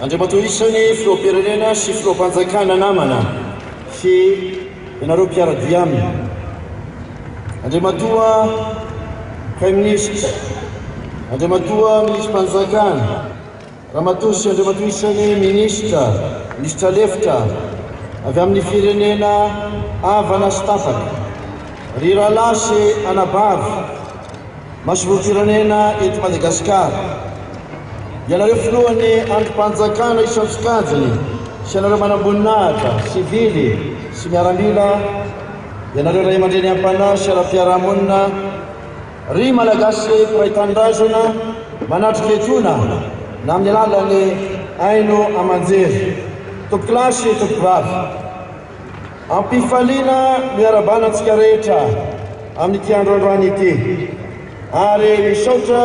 Andriamatoa isan'ny filoham-pirenena sy filoham-panjakana namana sy ianareo mpiaradia aminy. Andriamatoa Prime Ministre, Andriamatoa Ministra-Panjakana, Ramatoa sy Andriamatoa isan'ny Ministra, Ministra lefitra avy amin'ny firenena avana sy tapaka, ry rahalahy sy anabavy masorom-pirenena eto Madagasikara. Ianareo filohan'ny androm-panjakana isan-tsokajiny sy ianareo manam-boninahitra sivily sy miaramila, ianareo ray aman-dreny am-panahy sy ara-piarahamonina, ry malagasy mpiray tanindrazana manatrika etona na amin'ny alalany aino aman-jery, tompo-kilasy tompo-bavy, ampifaliana miarabanantsika rehetra amin'ity androandroany ity, ary misaotra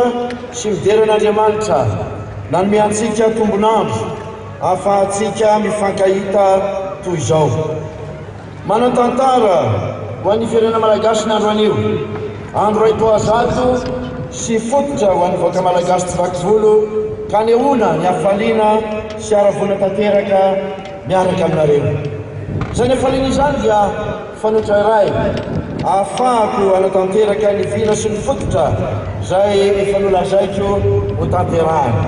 sy mideran'Andriamanitra nanome antsika tombonandro ahafahantsika mifankahita toy izao. Manan-tantara ho an'ny firenena malagasy ny andro anio, andro ray toazato sy fototra ho an'ny vahoaka malagasy tsy vaky volo, ka nehoana ny hafaliana sy ara-voana tanteraka miaraka aminareo. Izany hafaliana izany dia fanotra iray ahafahako anatanteraka ny vina sy ny fototra izay efa nolazaiko ho tanterahana.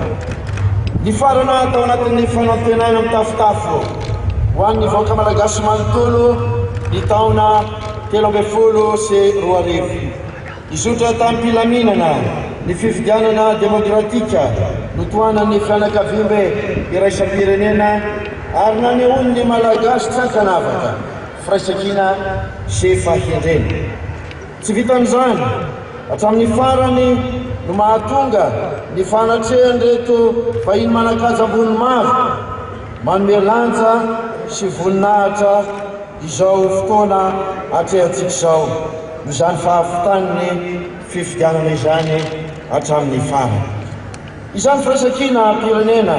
Ny farana tao anatin'ny fanantenaina mitafotafo ho an'ny vahoaka malagasy manontolo ny taona 2024. Izotra tamin'ny mpilaminana ny fifidianana demokratika notoanan'ny fianakaviambe iraisam-pirenena ary nanehoany ny malagasy tsy ankanavaka firaisankina sy fahendrena. Tsy vitan'izany, hatramin'ny farany no mahatonga ny fanatrehan reto vahiny manakaja ambony maro manome lanja sy voninahitra izao fotoana atrehantsika izao, no izany fahafitan'ny fifidianana izany hatramin'ny farany. Izany firaisankina pirenena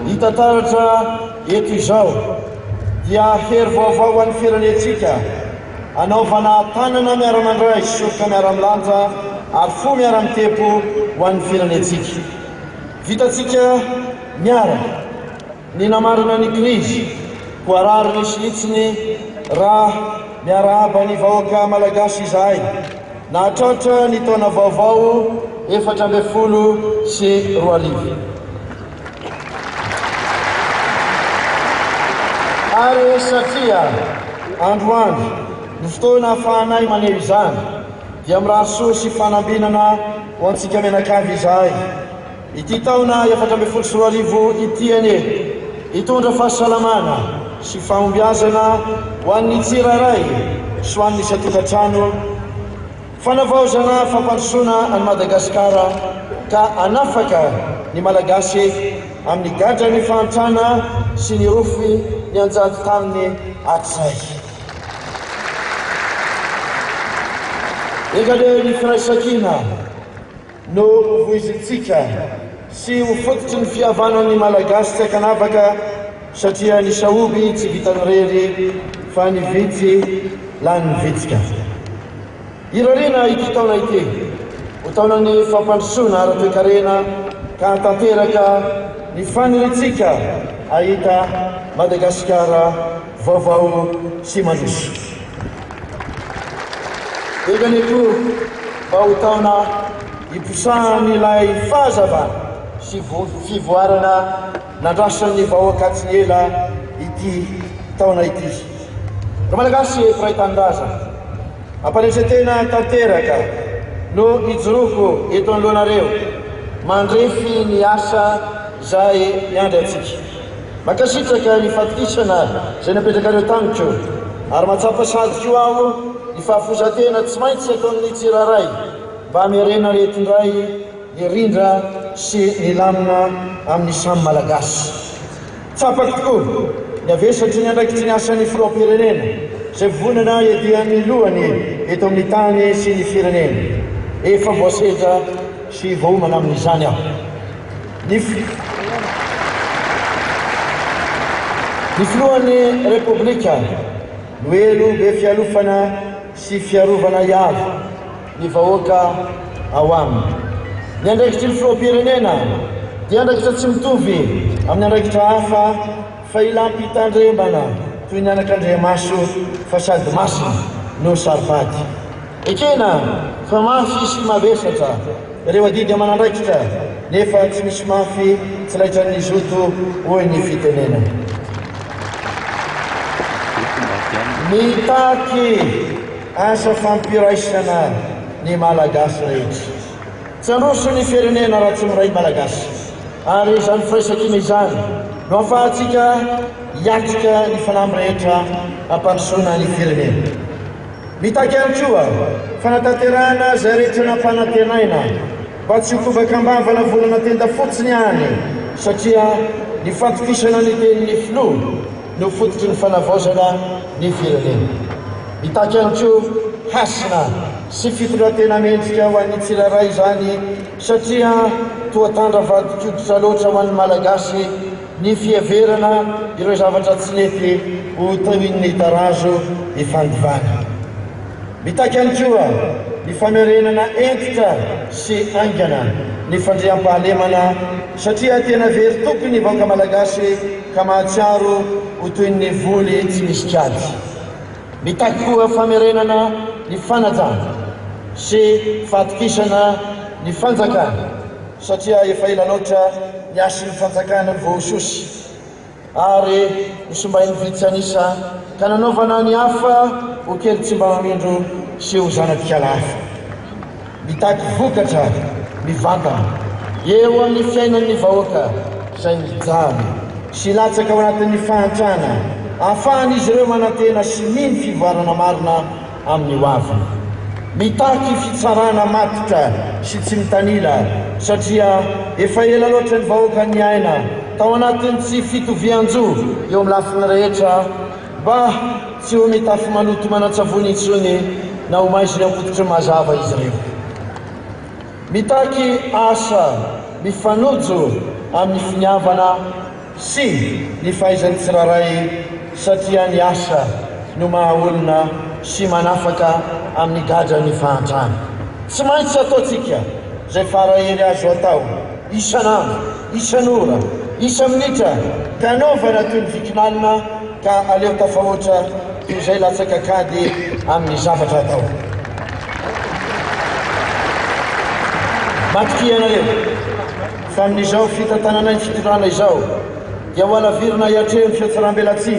hita taratra eto izao dia hery vaovao ho an'ny firenentsika, anaovana tanana miara-mandray soroka miara-milanja ary fo miara-mitepo ho an'ny firenentsika. Vitantsika miaraka ny namarina ny krizy ho arary ny silitsiny raha miarahaba ny vahoaka malagasy izahay nahatratra ny taona vaovao 2024. Ary satria androandro ny fotoana ahafahanay maneho izany dia mirary soa sy fanambinana ho antsika menakavy izahay. Ity taona 2024 ity ane hitondra fahasalamana sy fahombiazana ho an'ny tsirairay sy ho an'ny isan-tokantrano, fanavaozana fampandrosoana any Madagasikara ka anafaka ny malagasy amin'ny gadra ny fahantrana sy ny rofy ny anjady taminy atizay. Egale ny firaisankina no voizintsika sy ho fototry ny fihavanan'ny malagasy tsy ankanavaka satria ny saoby tsy vitany rery fa ny vitsy lany vitsika. Irarena ity taona ity ho taonany fampandrosoana ara-toekarena ka tanteraka ny faniritsika ahita Madagasikara vaovao sy mandroso. Egany koa mba ho taona hiposahany ilay fahazavana sy fivoarana nandrasan'ny vahoaka tsy ela ity taona ity. Raha malagasy mpiray tanindrazana, ampanesetena tanteraka no hijoroko eto anoloanareo mandrefy ny asa izay miandry antsika. Makasitraka ny fatokisana izay napetrakareo taniko ary mahatsapa sadiko aho ny fahafozatena tsy maintsy atao amin'ny tsiraray mba hamerena retondray ny rindra sy ny lamina amin'ny samy malagasy. Tsapako tokoa ny avesatry ny andraikitry ny asan'ny filoham-pirenena izay vonana iadian'ny lohany eto amin'ny tany sy ny firenena. Efa voasedra sy voahomana amin'izany aho. Ny filohan'ny repoblika noelo be fialofana sy fiarovana iavy ny vahoaka ao aminy. Ny andraikitry ny filoham-pirenena dia andraikitra tsy mitovy amin'ny andraikitra hafa fa ilampitandremana toy ny anak'Andriamaso fa sady masina no saripady ekena fa mafy sy mavesatra ireo adidy amanandraikitra nefa tsy misy mafy tsy laitra ny zoto hoy ny fitenena mitaky asa fampiraisana ny malagasy rehetra tsy androso ny firenena raha tsy miray malagasy ary izany firaisakina izany no ahafahantsika hiatrika ny fanahy rehetra hampandrosoana ny firenena mitaky ihany koa fanatanterahana izay rehetra nampanantenaina mba tsy hokovakambavana volana tenda fotsiny any satria ny fatokisana ny tenin'ny filoha no fototry ny fanavaozana ny firenena mitaky ihany koa hasina sy fitondratena mendrika ho an'ny tsiraray izany satria toatandra vadik'oditra loatra ho an'ny malagasy ny fiheverana ireo zavatra tsy nety ho toin'ny tarazo ifandivana mitaky ihany koa ny famerenana entitra sy angana ny fandriam-pahalemana satria tena very tokony ny vahoaka malagasy ka mahatsiaro ho toy ny voly tsy misy kiady mitaky koa famerenana ny fanajana sy fahatokisana ny fanjakana satria efa ela loatra ny asin'ny fanjakana voasosy ary nisombainy vitsanisa ka nanaovana ny hafa ho kely tsy mba mamindro sy ho zanatikalafa mitaky vokatra mivantana eo amin'ny fiainan'ny vahoaka izay mijamy sy latsaka ao anatin'ny fahantrana ahafahany izy ireo manantena sy miny fivoarana marina amin'ny hoavina mitaky fitsarana matitra sy tsy mitanila satria efa ela loatra ny vahoaka ny aina tao anatiny tsy fitovianjo eo amin'ny lafiny rehetra mba tsy ho mitafy manoto manatsavony intsony na ho maiziny ampototry mazava izy ireo mitaky asa mifanojo amin'ny finiavana sy ny fahaizan'ny tsiraray satria ny asa no mahaolona sy manafaka amin'ny gadra ny fahantrana tsy maintsy ataotsika zay farahery azo atao isanandro isanora isa minitra ka anaovana toy ny vikinalina ka aleo tafahoatra toy izay latsaka kady amin'ny zavatra atao matiky ianareo fa amin'izao fitantananay ny fitondrana izao dia ho alavirina hiatrehny fiatsaram-belatsy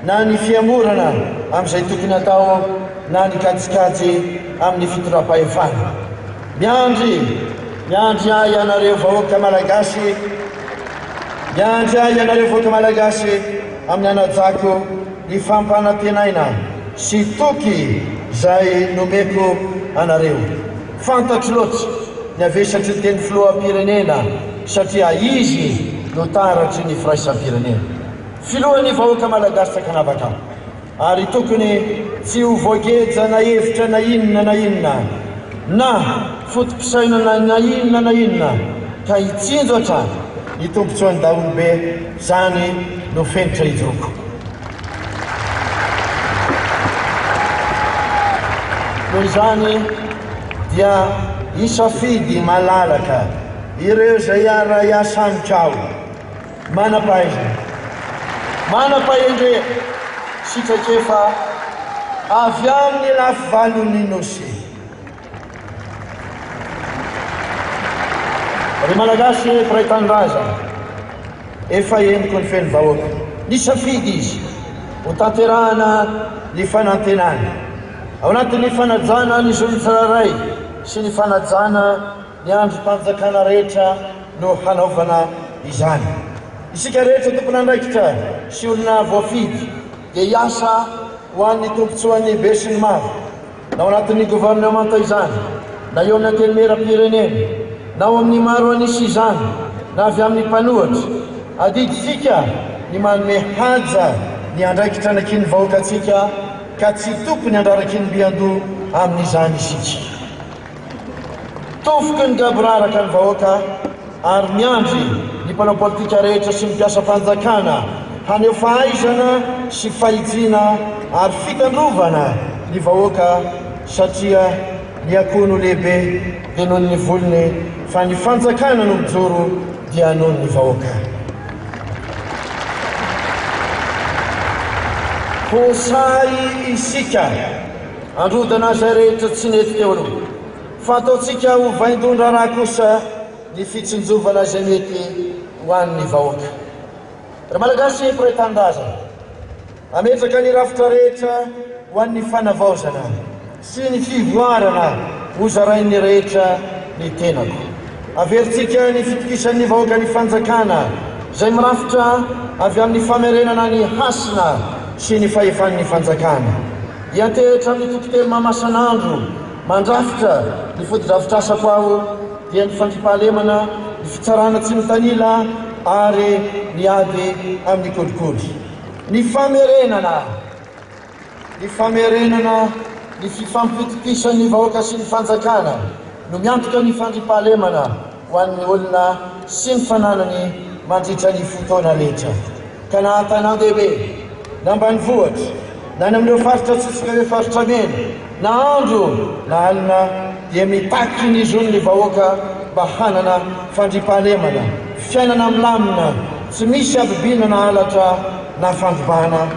na ny fiamorana amin'izay tokony atao na ny kajikajy amin'ny fitondram-pahefana miandry ahy ianareo vahoaka malagasy miandry ahy ianareo vahoaka malagasy amin'ny anajako ny fampanantenaina sy toky izay nomeko anareo fantatro loatra ny avesatry ny teny filoham-pirenena satria izy no taratry ny firaisam-pirenena filohan'ny vahoaka malagasy sakanavaka ary tokony tsy ho voageja na hevitra na inona na fotopisainana na inona ka hitsinjo hatrany ny tompontsoany daolobe zany no fenitra hijoko noho izany dia isafidy malalaka ireo zay ara iasamikao manapahendre sitrakefa avy amin'ny lafy valony nosy ry malagasy mpiray tandraza efa eniko ny feny vahoaka nisafidy izy ho tanterahana ny fanantenana ao anatin'ny fanajana ny zony tsiraray sy ny fanajana ny androm-panjakana rehetra no hanaovana izany isika rehetra tompony andraikitra sy olona voafidy dia hiasa ho an'ny tompontsoan'ny be sy ny maro na ao anatin'ny gouvernemanta izany na eo amin'ny antenimera-pirenena na ao amin'ny maro anisy izany na avy amin'ny mpanohatra adiditsika ny manome haja ny andraikitra anakin'ny vahoakantsika ka tsy tompony andraraky ny mbiando amin'izany isika tofoky ny gaboraraka ny vahoaka ary miandry ny mpanao politika rehetra sy mipiasa fanjakana haneo fahaizana sy fahijiana ary fitandrovana ny vahoaka satria ny akono lehibe dia noho ny volony fa ny fanjakana no mijoro dia noho ny vahoaka. Hosay isika androdana zay rehetra tsy nety teo aloha fa ataotsika ho vaindondra raha kosa ny fitsinjovana zay mety ho an'ny vahoaka. Raha malagasy mpiray-tanindrazana ametraka ny rafitra rehetra ho an'ny fanavaozana sy ny fivoarana ho zarain'ny rehetra ny tenako. Averintsika ny fitokisan'ny vahoaka ny fanjakana zay mirafitra avy amin'ny famerenana ny hasina sy ny fahefan'ny fanjakana. Iantehitra amin'ny tokotelo mamasan'andro mandrafitra ny fodi-drafitrasako aho dia ny fandripahalemana, ny fitsarana tsy mitanila ary ny ady amin'ny kodikody. Ny famerenana ny fifampitokisan'ny vahoaka sy ny fanjakana no miantoka ny fandripahalemana ho an'ny olona sy ny fananany mandritra ny fotoana rehetra. Ka na tanàn-dehibe na ambanivohitra na ny amin'ireo faritra tsitsika hoe faritra mena na andro na alina dia mitaky ny zon'ny vahoaka mba hanana fandripahalemana, fiainana milamina, tsy misy abibina na halatra na fandobana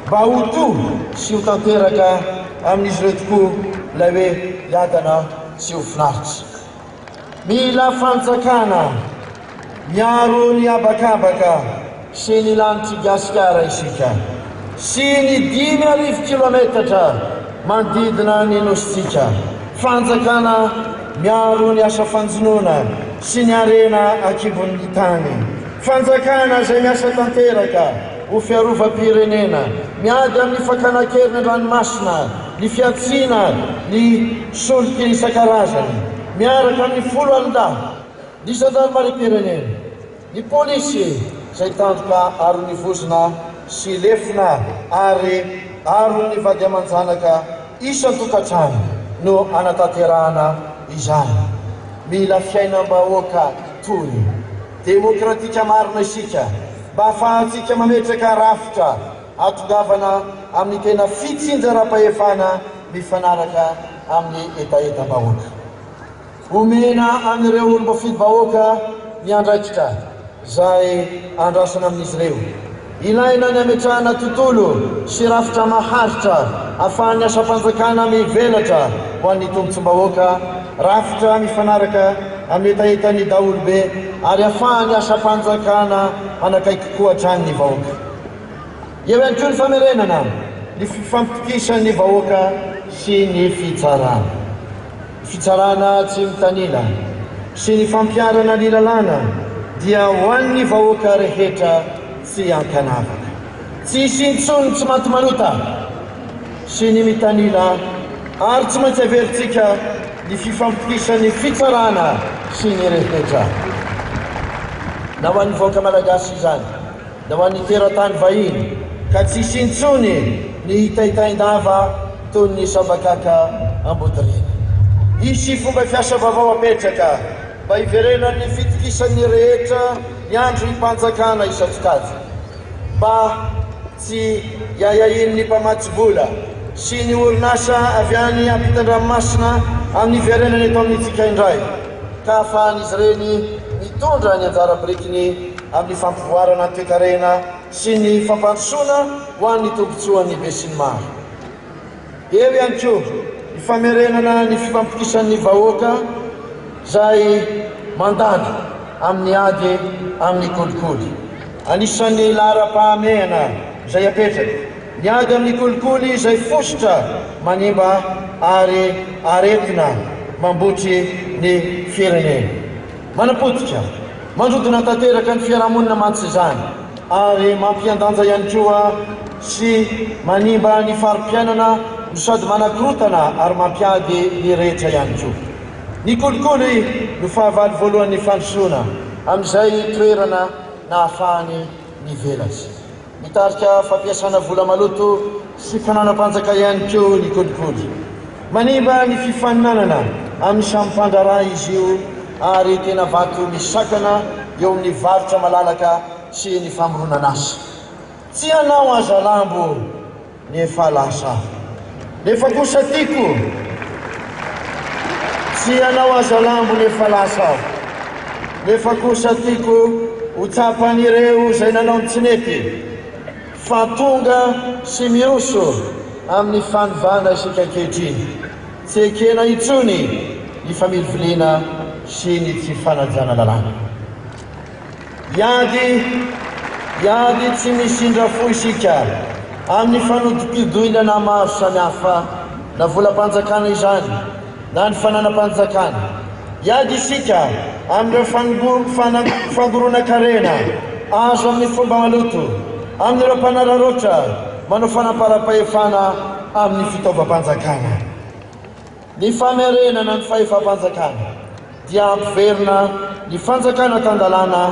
mba ho to sy ho tanteraka amin'izy ireo tokoa ilay hoe hiadana sy ho finaritra. Mila fanjakana miaro ny abakabaka sy ny lanitry gasikara isika sy ny 5,000 kilometatra manodidina ny nositsika. Fanjakana miaro ny asa fanjonoana sy ny arena akibon'ny tany. Fanjakana zay miasa tanteraka ho fiarovam-pirenena miady amin'ny fakana-keriny an-dranomasina, ny fiatsiana, ny solika isan-karazany miaraka amin'ny 10,000 ny gendarmerie-pirenena, ny polisy zay tanjoka arony vozona sy lefina ary arony vady aman-janaka isan-tokantrano no anatanterahana izany. Mila fiainam-bahoaka toy demokratika marina isika mba ahafahantsika mametraka rafitra atongavana amin'ny tena fitsinjaram-pahefana mifanaraka amin'ny etaeta-bahoaka. Omena amin'ireo olom-bafidy-bahoaka ny andraikitra zay andrasana amin'izy ireo. Ilaina ny ametrahana tontolo sy rafitra maharitra ahafahan'ny asa-panjakana mivelatra ho an'ny tombotsom-bahoaka, rafitra mifanaraka amin'ny etaetan'ny daolobe ary ahafahan'ny asa-panjakana anakaiky koa hatrany vahoaka. Eo ihany koa ny famerenana ny fifampitokisan'ny vahoaka sy ny fitsarana. Fitsarana tsy mitanila sy ny fampiarana ny lalàna dia ho an'ny vahoaka rehetra tsy ankanavaka. Tsy isintsony tsy maty-manota sy ny mitanila ary tsy maintsy averintsika ny fifampitokisan'ny fitsarana sy ny rehetra. Na ho an'ny vahoaka malagasy izany, na ho an'ny teratany vahiny, ka tsy isintsony ny hitaitain-dava toy ny sabakaka Ambodireny. Isy fomba fiasa vaovao apetraka mba hiverenan'ny fitokisan'ny rehetra ny andro himpanjakana isan-tsokajy, mba tsy hiahiahin'ny mpamatsy-bola sy ny orinasa avy any ampitan-dranomasina amin'ny verenany eto amin'itsika indray, ka ahafahan'izy ireny mitondra ny anjara birikiny amin'ny fampivoarana ny toe-karena sy ny fampandrosoana ho an'ny tombotsoan'ny be sy ny maro. Eo ihany koa ny famerenana ny fifampitokisan'ny vahoaka zay mandady amin'ny ady amin'ny kolikoly. Anisan'ny lara-pahamehana zay apetraka ny ady amin'ny kolikoly zay fosotra manimba ary aretina mambotry ny firenena. Manapotika mandrodina tanteraka ny fiarahamonina mantsy izany ary mampiandanja ihany koa sy manimba ny farim-piainana no sady manakorotana ary mampiady ny rehetra ihany koa. Ny kolikoly no fahavalo voalohan'ny fandrosoana amin'izay toerana na ahafahany ny velatsy. Mitarika fampiasana vola maloto sy fananam-panjaka ihany koa ny kolikoly. Manimba ny fifaninanana amin'ny samy mpandraraha izy io ary tena vato misakana eo amin'ny varotra malalaka sy ny famoronana asa. Tsy hanao aza lambo nefa lasa. Nefa kosa tiako tsy hanao aza lambo nefa lasa. nefa kosa tiako ho tsapan'ireo izay nanao ny tsinety fa tonga sy mioso amin'ny fanovana isika ankehitriny tsy ekena intsony ny familiviliana sy ny tsy fanajana lalàna. Iady tsy misindra fo isika amin'ny fanodipidoilana maro samihafa na volam-panjakana izany na ny fananam-panjakana. Iady isika amin'ireo fangorona-karena azo amin'ny fomba maloto, amin'ireo mpanararoatra manao fanampara-pahefana amin'ny fitaovam-panjakana. Ny famerenana ny fahefam-panjakana dia ampiverina ny fanjakana tandalana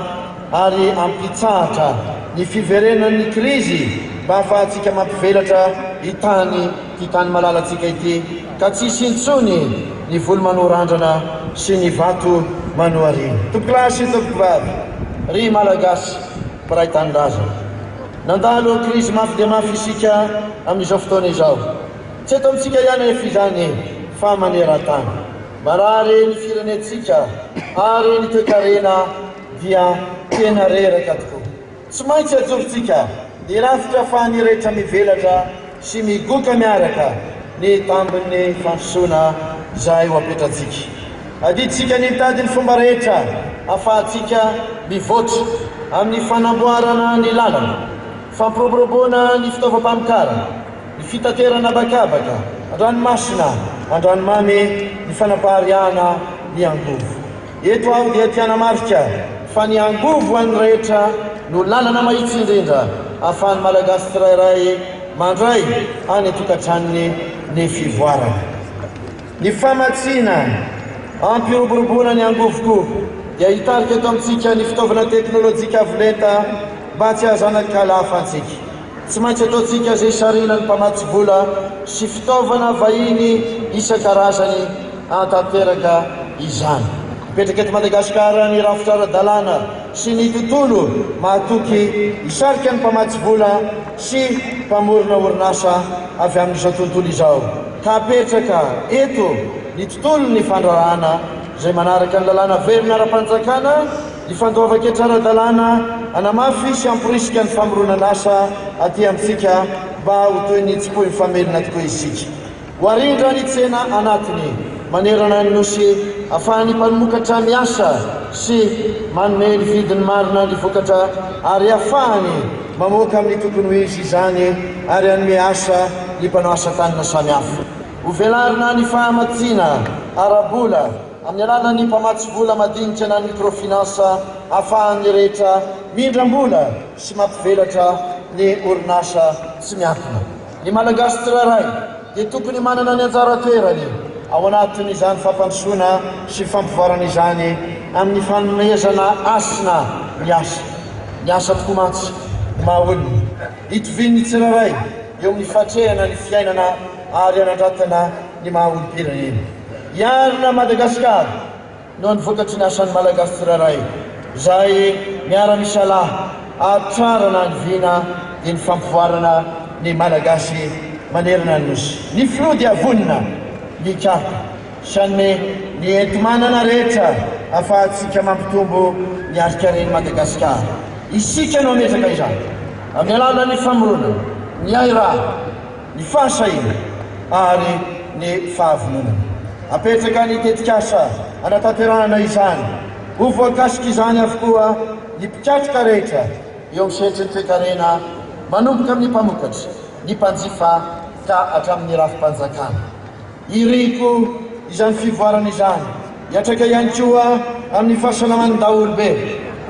ary ampitsahatra ny fiverenan'ny krizy mba ahafahantsika mampivelatra itany ty tany malalatsika ity ka tsisy intsony ny volo manorandrana sy ny vato manoarina. Tompolasy tompovavy, ry malagasy mpiray tanindrazana, nandalo krizy mafy dia mafy isika amin'izao fotoana izao. Tsy eto amintsika ihany efa izany fa maneran-tany. Marary ny firenetsika ary ny toe-karena dia tena reraka tokoa. Tsy maintsy ajorontsika hirafitra fa ny rehetra mivelatra sy migoka miaraka ny tambin'ny fansoana izay ho apetratsika. Adiditsika ny mitady ny fomba rehetra ahafahantsika mivoatra amin'ny fanamboarana ny lalana, fampiroboroboana ny fitaovam-pamokarana, ny fitaterana bakabaka, andranomasina, andranomamy, ny fanampahariana ny angovo. Eto aho dia tiana marika fa ny angovo an'ny rehetra no lalana mahitsy indrindra ahafahan'ny malagasy tsirairay mandray any atokantranony ny fivoarana. Ny famatsiana ampiroboroboana ny angovoko dia hitarika eto amintsika ny fitaovana teknôlôjika avolenta mba tsy hazanakalafa antsika. Tsy maintsy ataontsika izay sarina ny mpamatsy vola sy fitaovana vahiny isan-karazany antanteraka izany. Mipetraka eto Madagasikara ny rafitra ara-dalàna sy ny tontolo mahatoky hisarika ny mpamatsy vola sy mpamorona orinasa avy amin'izao tontolo izao. Ka apetraka eto ny tontolo ny fandrarahana izay manaraka ny lalàna verina ara-panjakana, ny fandoava-ketra ara-dalàna anamafy sy amporisika ny famoronan'asa aty amintsika mba ho toy ny tsy poy famelona tokoa isika. Ho arindra ny tsena anatiny manerana ny nosy ahafahany mpanomokatra miasa sy manome ny vidiny marina ny vokatra ary ahafahany mamoaka amin'ny tokony ho izy izany ary anome asa ny mpanao asa tanana samihafa. Ho velarina ny fahamatsiana ara-bola amin'ny alalan'ny mpamatsy vola madinika na ny microfinansa ahafahany rehetra mindram-bola sy mampivelatra ny orinasa tsy miankina. Ny malagasy tsirairay dia tokony manana ny anjara toerany ao anatin'izany fampandrosoana sy fampivoarana izany amin'ny fanomezana asina ny asa. Ny asa tokoa mantsy maha-olona hitoviny ny tsirairay eo amin'ny fatrehana ny fiainana ary anandratana ny maha-olom-pirenena. Iarina Madagasikara no ny vokatry ny asan'ny malagasy tsirairay izay miara-misalahy atrarana ny vina dia ny fampivoarana ny malagasy manerana ny nosy. Ny filoha dia vonina mikaka sany ny enti-manana rehetra ahafahantsika mampitombo ny arikaren'i Madagasikara. Isika no ametraka izany amin'ny alalan'ny famorona, ny airaha, ny fahasahina ary ny fahavononana. Apetraka ny tetikasa anatanterahana izany ho voakasika izany avokoa ny mpikatroka rehetra eo amin'ny sehatry ny toe-karena manomboka amin'ny mpamokatra, ny mpanjifa ka hatramin'ny rafim-panjakana. Iriko izany fivoarana izany hiatraka ihany koa amin'ny fahasalaman'ny daholobe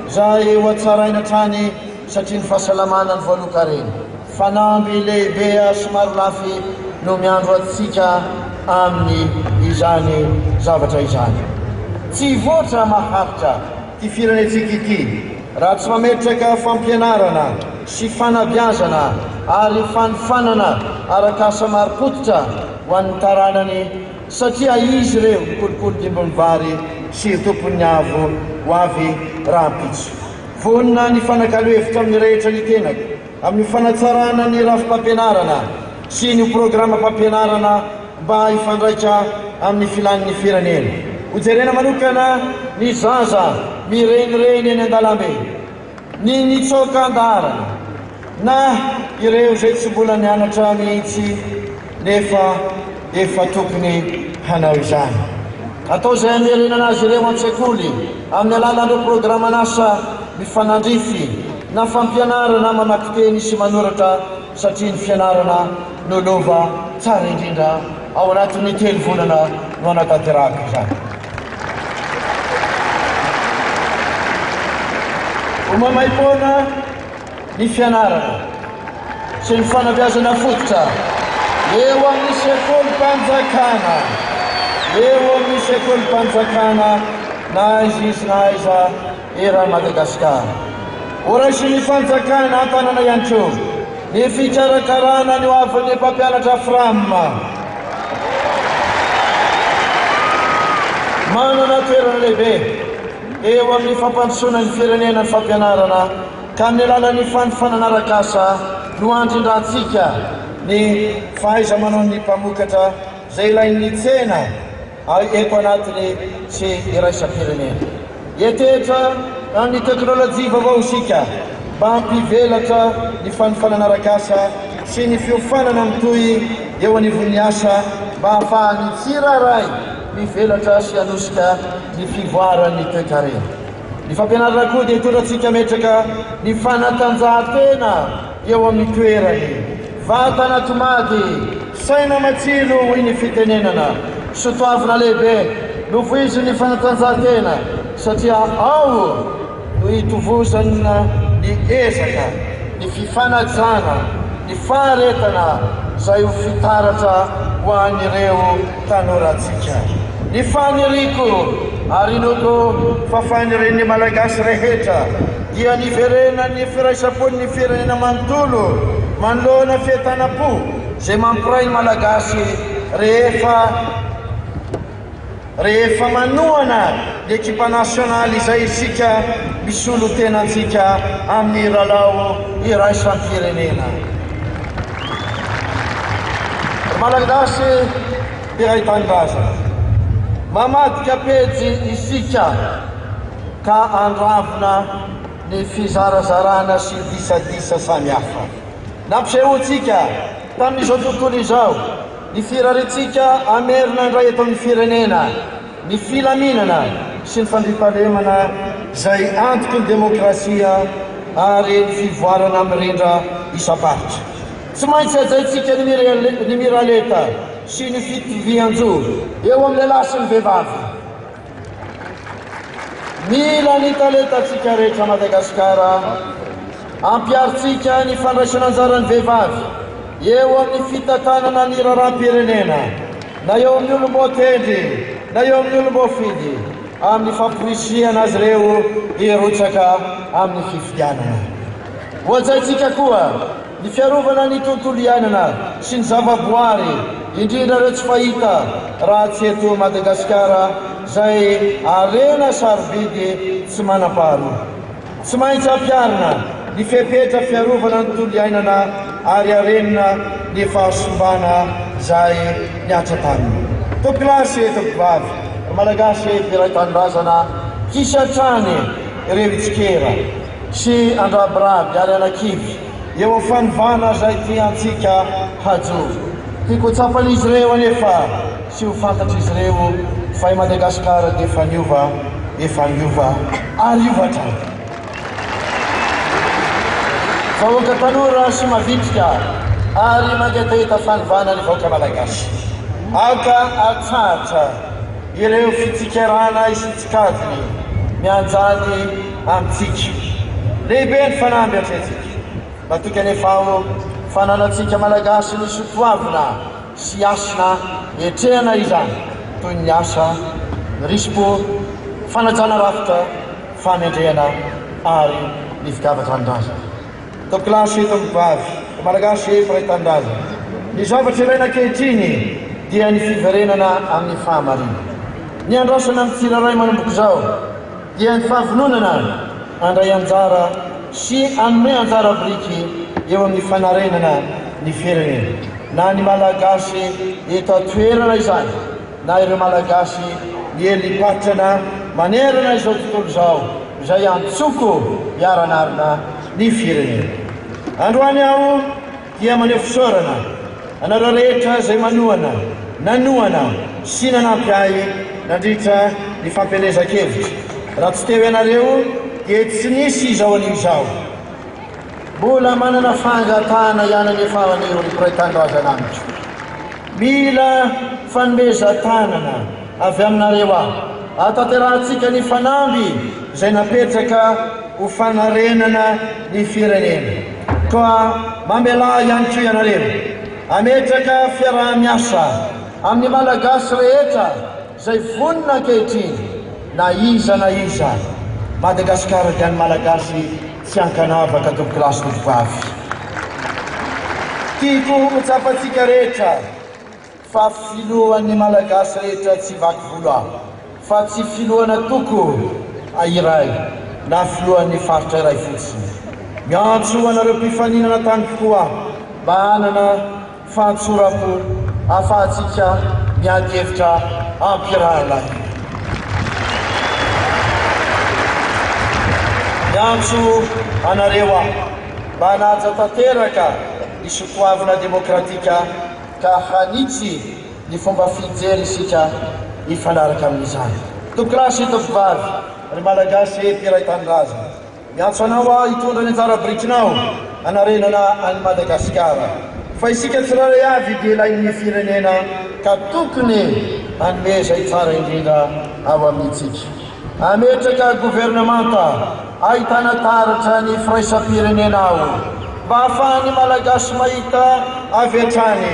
izay ho atsaraina hatrany satria ny fahasalamana ny voalohan-karena. Fanamby lehibe somary lafy no miandro atsika amin'ny izany zavatra izany. Tsy voatra maharitra ty firenetsika ity raha tsy mametraka fampianarana sy fanabiazana ary fanofanana araka-asa maro-potitra ho an'ny taranany satria izy ireo mikolokolo dimbony vary sy tompon'ny avo ho avy rahampitso. Vonina ny fanakalo-hevitra amin'ny rehetra ny tenako amin'ny fanatsarana ny rafi-pampianarana sy ny programa pampianarana mba hifandraika amin'ny filan'ny firenena. Hojerena manokana ny zaza mirenireny eny an-dalambe ny nitsoakan-darana na ireo zay tsy mbola nianatra mihitsy nefa efa tokony hanao izany. Atao zay amerenana azy ireo an-tsekoly amin'ny alalan'ireo programan'asa mifanandrify na fampianarana mamaky teny sy manoratra satria ny fianarana nolova tsara indrindra ao anatin'ny 3 volana no anatanterahako izany. Ho mamaim-poana ny fianarana sy ny fanabeazana fototra eo amin'ny sekolim-panjakana na izy na aiza era Madagasikara. Ho raisiny fanjakana an-tanana ihany koa ny fikarakarana ny hoavin'ny mpampianatra Framma. Manana toerana lehibe eo amin'ny fampandrosoana ny firenena ny fampianarana ka amin'ny alalan'ny fandifanana arak'asa no andrindrantsika ny fahaiza-manao ny mpamokatra zay ilain'ny tsena eto anatiny sy iraisam-pirenena. Etetra amin'ny teknôlôjia vaovao isika mba hampivelatra ny fandifanana arak'asa sy ny fiofanana mitoy eo anivon'ny asa mba hahafahany tsiraray mivelatra sy anosika ny fivoaran'ny toe-karena. Ny fampianarana koa dia tondratsika metraka ny fanatanjahantena eo amin'ny toerany, vatana tomady, saina matsilo hoy ny fitenenana, sotoavina lehibe no voiziny fanatanjahantena satria ao no hitovozana ny ezaka, ny fifanajana, ny faharetana zay ho fitaratra ho an'ireo tanorantsika. Ny faniriko ary noko fa faniren'ny malagasy rehetra dia niverenan'ny firaisam-pon'ny firenena manontolo manoloana fientanam-po zay mampiray malagasy rehefa manoana ny ekipa nasionaly izay isika misolo tenantsika amin'ny lalao iraisan'ny firenena. Malagasy dia tanindrazana mamadika pejy isika ka andravina ny fizarazarana sy disadisa samihafa. Nampisehoantsika tamin'izao tontolo izao ny firaritsika amerina indray eto amin'ny firenena, ny filaminana sy ny fandripahalemana zay antoky ny demokrasia ary ny fivoarana mirindra isam-paritra. Tsy maintsy ajaitsika ny miraleta sy ny fitovian-jo eo amin'ny lehilahy sy ny vehivavy. Mila ny talentatsika rehetra Madagasikara ampiaritsika ny fandraisana anjaran'ny vehivavy eo amin'ny fitantanana ny raharam-pirenena na eo amin'ny olom-boatendry na eo amin'ny olom-boafidy amin'ny famporisiana azy ireo hirotsaka amin'ny fifidianana. Hoajaitsika koa ny fiarovana ny tontolo iainana sy ny zavaboary indrindra ireo tsy fahita raha tsy eto Madagasikara zay arena sarobidy tsy manam-paharoa. Tsy maintsy ampiarina ny fepetra fiarovana ny tontolo iainana ary arenina ny fahasombana zay niatra taminy. Topilasy tompivavy malagasy mpiray tanindrazana kisatrany ireo itsikera sy andrabiraby ary anakivy eo amin'ny fanovana zay tiantsika hajoro. Tiako tsapan'izy ireo anefa sy ho fantatry izy ireo fa i Madagasikara dia efa niova ary iovatrany. Vahoaka tanora sy mavitrika ary mangetaheta fanovana ny vahoaka malagasy. Aka atsatra ireo fitsikerana isitsikadiny mianjany amintsika. Lehibe ny fanamby atretsika. Matoky anefa ao fananatsika malagasy ny sotoavina sy asina etrehana izany toy ny asa, ny rispo, fanajana rafitra, famendrehana ary ny fitiavatra an-drazana. Topilasy tompivavy malagasy mpiray tanindrazana. Ny zavatra ilaina ankehitriny dia ny fiverenana amin'ny fahamarina. Ny andrasana amin'ny tsiraray manomboka izao dia ny fahavononana andray anjara sy anome anjara biriky eo amin'ny fanarenana ny firenena. Na ny malagasy eto atoerana izany na ireo malagasy ny elipatrana manerana izao tontolo izao izay antsoko hiaranarina ny firenena. Androany aho dia maneho fisaorana anareo rehetra izay nanoana sy nanampy ahy nandritra ny fampielezan-kevitra. Raha tsy teo ianareo dia tsy nisy izao an'izao. Mbola manana fangatahana ihany nefa an'ireo ny mpiray-tanindrazanamitra. Mila fanomezan-tanana avy aminareo aho ahatanterahantsika ny fanamby izay napetraka ho fanarenana ny firenena. Ka mamela ihany koa ianareo ametraka fiaraha-miasa amin'ny malagasy rehetra izay vonona ankehitriny na iza Madagasikara dia ny malagasy tsy ankanavaka tompoko lasy tovovavy. Tiako hotsapatsika rehetra fa filohan'ny malagasy rehetra tsy vaky volo aho, fa tsy filohana toko iray na filohan'ny faritra iray fotsiny. Miantso anareo mpifaninana tany tokoa mba hanana fantsoram-po ahafahantsika miady hevitra ampirahalahy. Miantso anareo aho mba hanaja tanteraka ny soatoavina demokratika ka hanitsy ny fomba fijery isika hifanaraka amin'izany. Tokolasy tovovavy ry malagasy mpiray tanindrazana, miantso anao aho hitondra ny anjara birikinao anarenana any Madagasikara. Fa isika tsirairay avy dia ilain'ny firenena ka tokony hanomeza tsara indrindra ao amintsika. Ametraka gouvernemanta ahitana taratra ny firaisam-pirenena ao mba ahafahan'ny malagasy mahita avy hatrany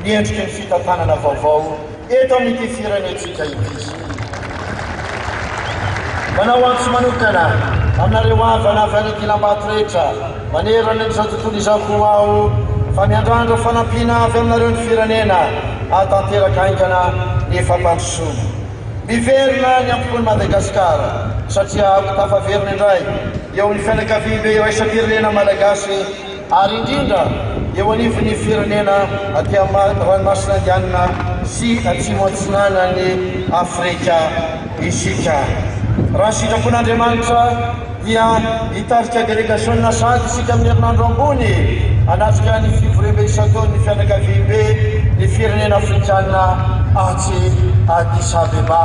ny endriky ny fitantanana vaovao eto amin'ity firenentsika ity. Manao antso manokana aminareo avy anavy any Kilambato rehetra manerana n'izao tontolo izao koa aho fa miandrandra fanampiana avy aminareo ny firenena ahatanteraka haingana ny fampandrosoana. Miverina ny ampokony Madagasikara satria ako tafaverina indray eo amin'ny fianakavibe eo aisam-pirenena malagasy ary indrindra eo anivon'ny firenena aty ranomasina indianina sy atsimo antsinanany Afrika isika. Raha sitrapon'Andriamanitra dia hitarika délégation sady isika amin'ny herinandro ambony hanatrika ny fivorebe isan-taona ny fianakavibe ny firenena afrikanina aty Addis Abeba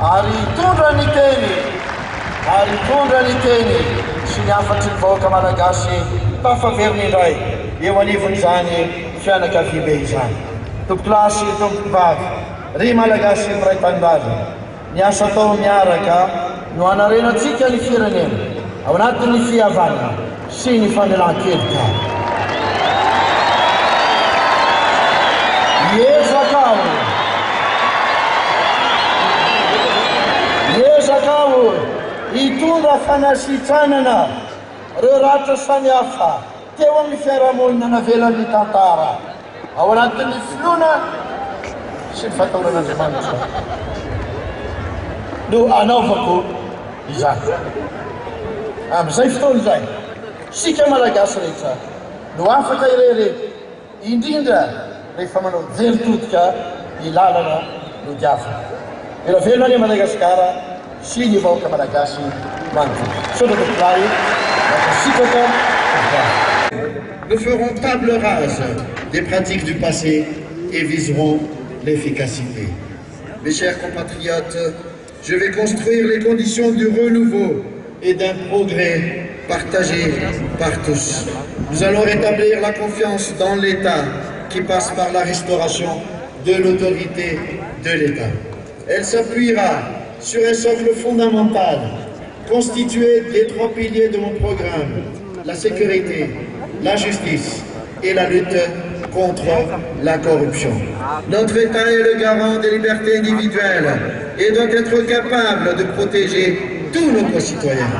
ary hitondra ny teny sy ny afatry ny vahoaka malagasy tafaverina indray eo anivon'izany fianakavibe izany. Tompoklasy tompokovavy ry malagasy mpiray tanindrazana, ny asa tao miaraka no hanarenantsika ny firenena ao anatin'ny fihavanana sy ny famelan-keloka. Hiezaka aho hitondra fanasitranana reo ratra samihafa teo amin'ny fiarahamonina navelan'ny tantara ao anatin'ny filoana sy ny fataonan'Andriamanitra no anaovako izany. Amin'izay fotoana izay sika malagasy rehetra no afaka irery indrindra rehefa manao jery totika ny lalana no diavana. Ela velona any Madagasikara sy ny vahoaka malagasy manodidina. Sodadokolay sitraka. Nous ferons table rase des pratiques du passé et viserons l'efficacité. Mes chers compatriotes, je vais construire les conditions du renouveau et d'un progrès partagé par tous. Nous allons rétablir la confiance dans l'État qui passe par la restauration de l'autorité de l'État. Elle s'appuiera sur un socle fondamental constitué des 3 piliers de mon programme: la sécurité, la justice et la lutte contre la corruption. Notre État est le garant des libertés individuelles et doit être capable de protéger tous nos concitoyens.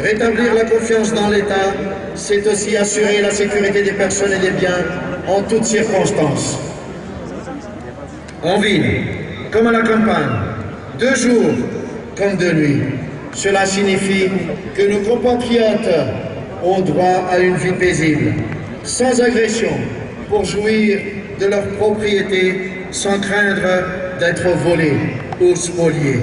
Rétablir la confiance dans l'État, c'est aussi assurer la sécurité des personnes et des biens en toutes circonstances. En ville, comme à la campagne, de jour comme de nuit. Cela signifie que nos compatriotes ont droit à une vie paisible, sans agression, pour jouir de leur propriété sans craindre d'être volés ou spoliés.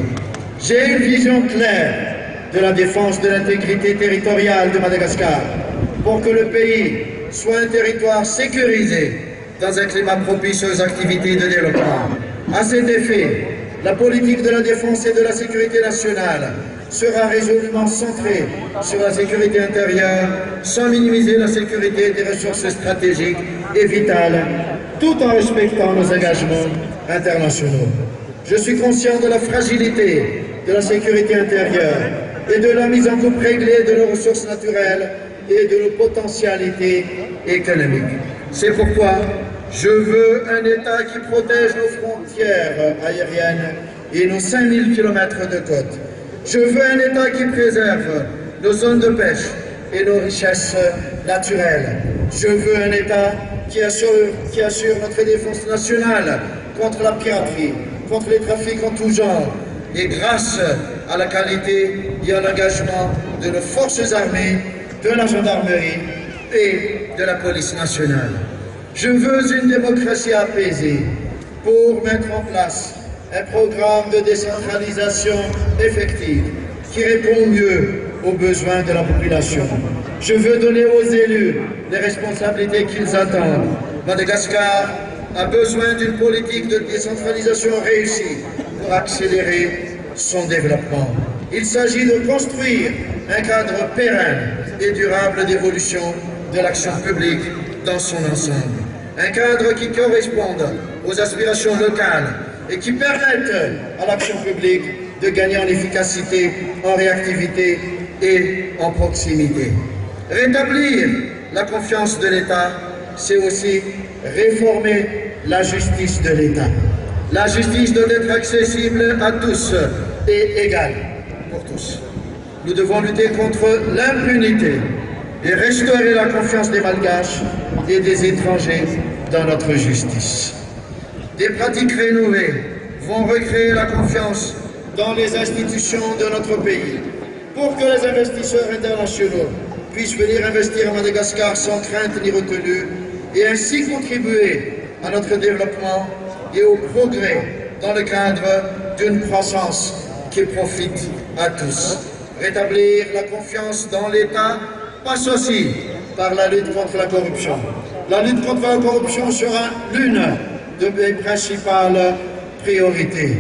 J'ai une vision claire de la défense de l'intégrité territoriale de Madagascar, pour que le pays soit un territoire sécurisé dans un climat propice aux activités de développement. À cet effet, la politique de la défense et de la sécurité nationale sera résolument centrée sur la sécurité intérieure, sans minimiser la sécurité des ressources stratégiques et vitales, tout en respectant nos engagements internationaux. Je suis conscient de la fragilité de la sécurité intérieure et de la mise en coupe réglée de nos ressources naturelles et de nos potentialités économiques. C'est pourquoi je veux un État qui protège nos frontières aériennes et nos 5000 km de côte. Je veux un État qui préserve nos zones de pêche et nos richesses naturelles. Je veux un État qui assure notre défense nationale contre la piraterie, contre les trafics en tout genre, et grâce à la qualité et à l'engagement de nos forces armées, de la gendarmerie et de la police nationale. Je veux une démocratie apaisée pour mettre en place un programme de décentralisation effective qui répond mieux aux besoins de la population. Je veux donner aux élus les responsabilités qu'ils attendent. Madagascar a besoin d'une politique de décentralisation réussie pour accélérer son développement. Il s'agit de construire un cadre pérenne et durable d'évolution de l'action publique dans son ensemble. Un cadre qui corresponde aux aspirations locales et qui permette à l'action publique de gagner en efficacité, en réactivité et en proximité. Rétablir la confiance de l'État, c'est aussi réformer la justice de l'État. La justice doit être accessible à tous et égale pour tous. Nous devons lutter contre l'impunité et restaurer la confiance des Malgaches et des étrangers dans notre justice. Des pratiques rénovées vont recréer la confiance dans les institutions de notre pays pour que les investisseurs internationaux puissent venir investir à Madagascar sans crainte ni retenue et ainsi contribuer à notre développement et au progrès dans le cadre d'une croissance qui profite à tous. Rétablir la confiance dans l'État passe aussi par la lutte contre la corruption. La lutte contre la corruption sera l'une de mes principales priorités.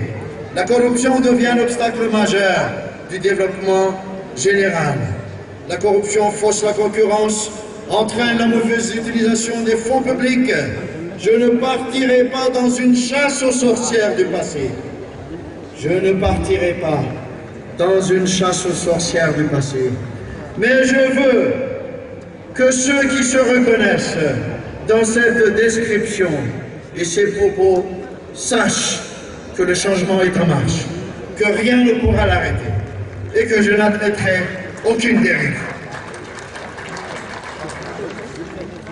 La corruption devient un obstacle majeur du développement général. La corruption fausse la concurrence, entraîne la mauvaise utilisation des fonds publics. Je ne partirai pas dans une chasse aux sorcières du passé. Je ne partirai pas dans une chasse aux sorcières du passé. Mais je veux que ceux qui se reconnaissent dans cette description et ces propos sachent que le changement est en marche, que rien ne pourra l'arrêter et que je n'admettrai aucune dérive.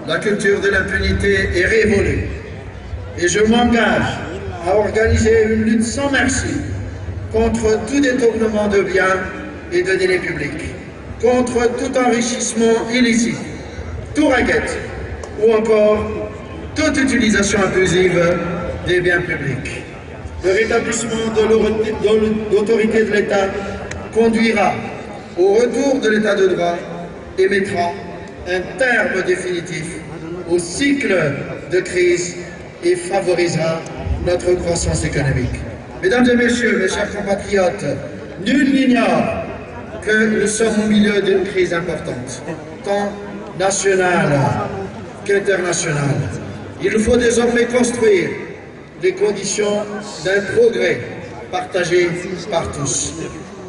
La culture de l'impunité est révolue et je m'engage à organiser une lutte sans merci contre tout détournement de biens et de délais publics, contre tout enrichissement illicite, tout racket ou encore toute utilisation abusive des biens publics. Le rétablissement de l'autorité de l'État conduira au retour de l'État de droit et mettra un terme définitif au cycle de crise et favorisera notre croissance économique. Mesdames et messieurs, mes chers compatriotes, nul n'ignore que nous sommes au milieu d'une crise importante, tant nationale qu'internationale. Il nous faut désormais construire les conditions d'un progrès partagé par tous.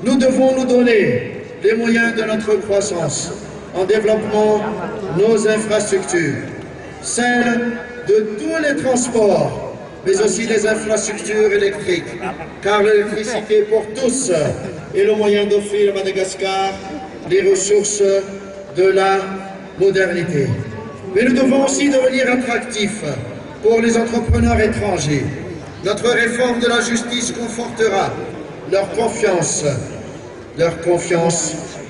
Nous devons nous donner les moyens de notre croissance en développant nos infrastructures, celles de tous les transports, mais aussi les infrastructures électriques, car l'électricité pour tous est le moyen d'offrir à Madagascar les ressources de la modernité. Mais nous devons aussi devenir attractifs pour les entrepreneurs étrangers. Notre réforme de la justice confortera leur confiance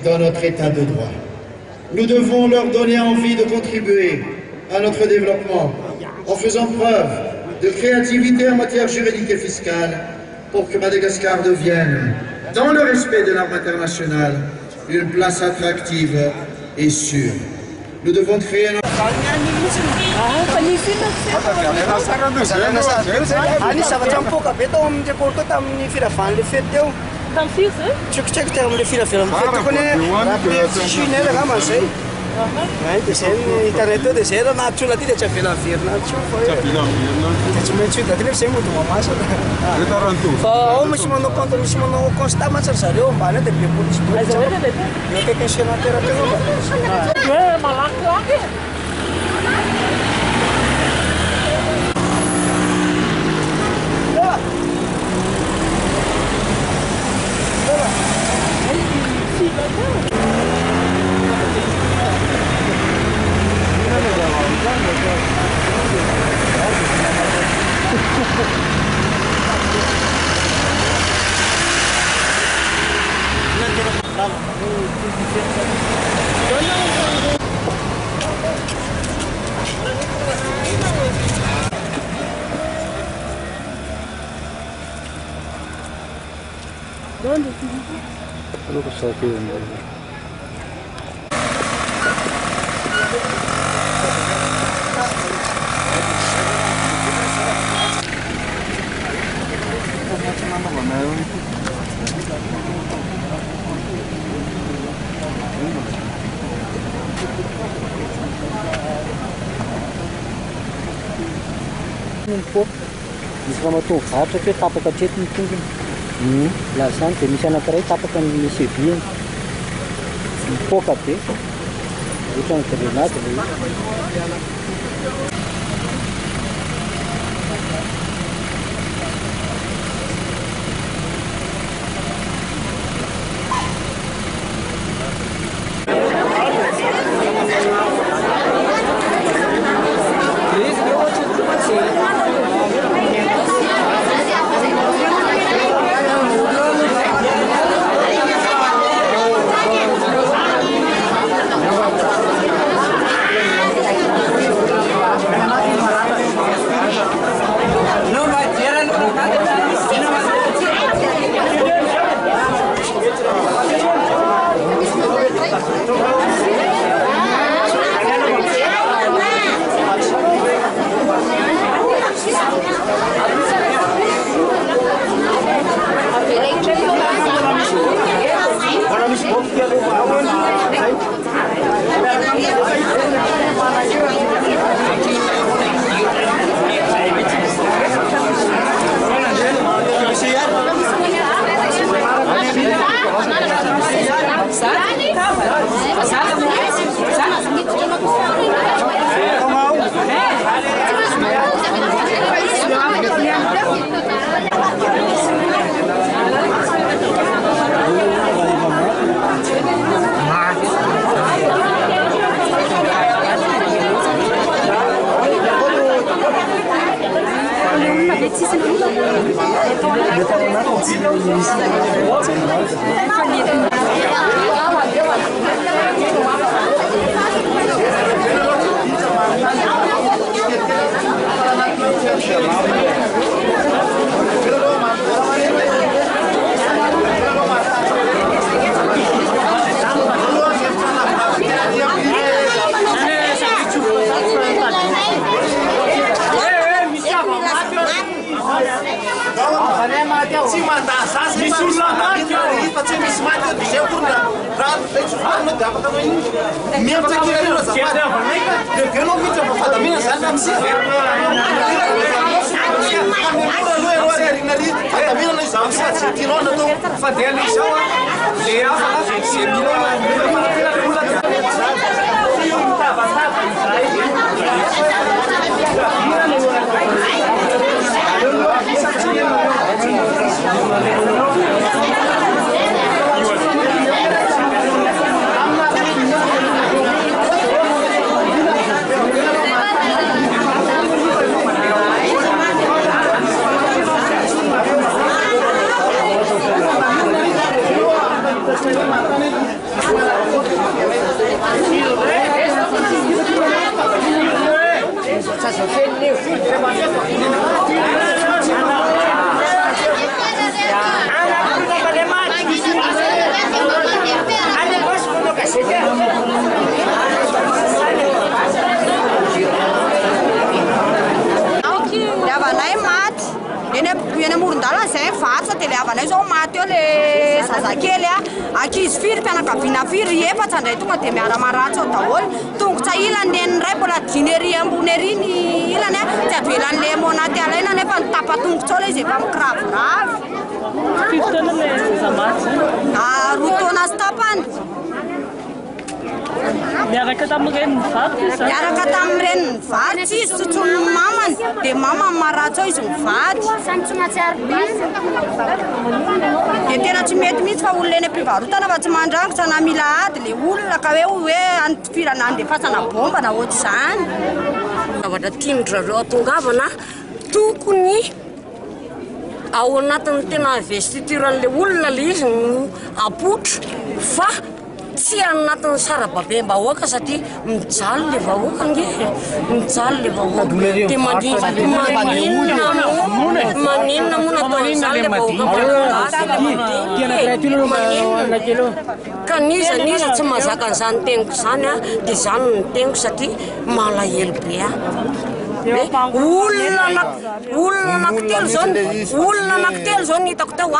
dans notre état de droit. Nous devons leur donner envie de contribuer à notre développement en faisant preuve de créativité en matière juridique et fiscale pour que Madagascar devienne dans le respect de l'arme internationale, une place attractive et sûre. Nous devons créer un... Misy ramatoa mivarotra hoe tapaka hatreto ny tongony. Lazany dia misy anankiray tapaka ny seviany. Mipoaka be. Ohatran'ny grenade ilay izy. misy firy mpianakaviana firy efatra ndray tonga dia miara-maratsy ao daholo tongotra ilany neny ray mbola diny ery ambony ery ny ilany a tsy avelan'le monaty alaina nefa nitapatongotra ao ilay izy efa mikiraviravy. Firy taona ilay zazamaty zany? 2 taona sy tapany. Miaraka tamin'ireny nivarotra izy? Miaraka tamin'ireny nivarotra izy tsotsony mamany dia mamany maratsy ao izy mivady. Dia tena tsy mety mihitsy fa olona eny am-pivarotana fa tsy mandrangotra na mila ady ilay olona ka hoe antifirana andefasana bomba na ohatr'izany. Zavatra tiandrareo atongavana tokony ao anatin'ny tena investituran'ilay olona ilay izy no apotra fa tsy anatin'ny sarababem-bahoaka satria mijaly ilay vahoaka nge mijaly ilay vahoaka dia maninona moa natao mijaly ilay vahoaka ka niza tsy mahazaka an'izany teniko izany a dia izany no teniko satria malahelo be a olona anankitelo zao ny hitako tao a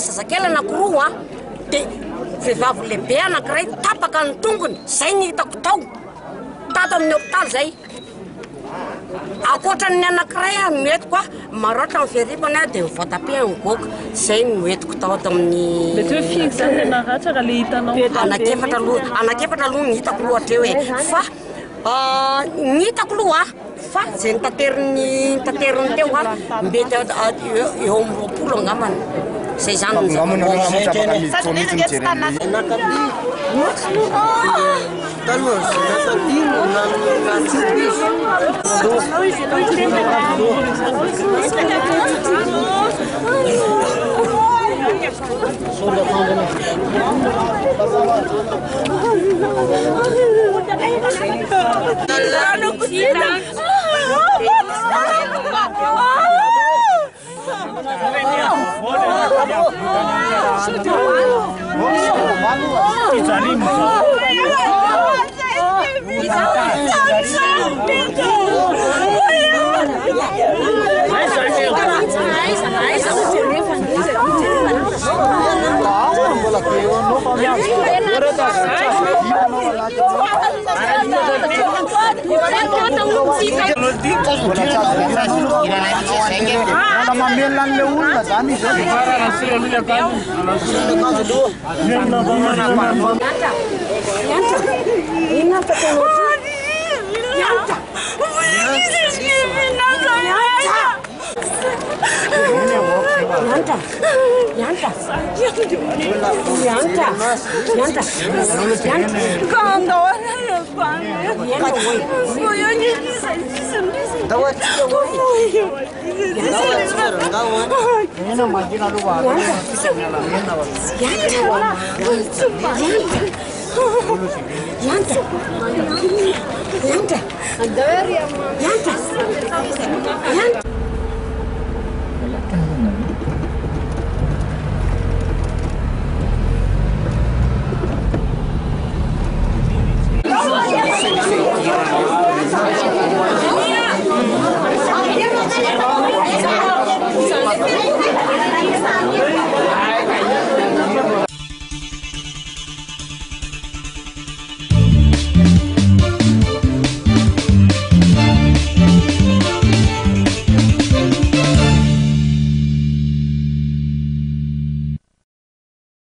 zazakely anankiroa a dia vehivavy lehibe anankiray tapaka ny tongony zay ny hitako tao tato amin'ny hôpitaly zay akoatran'ny anankiray a noetiko a maroatra ny fiaripana dia mivoatam-pihainy goaka zay no etiko tao ato amin'ny anakefatra aloha ny hitako loatra eo e fa ny hitako aloha fa zay nitateriny teo a mety eo amin'ny 20 angambany zay zany Yanta.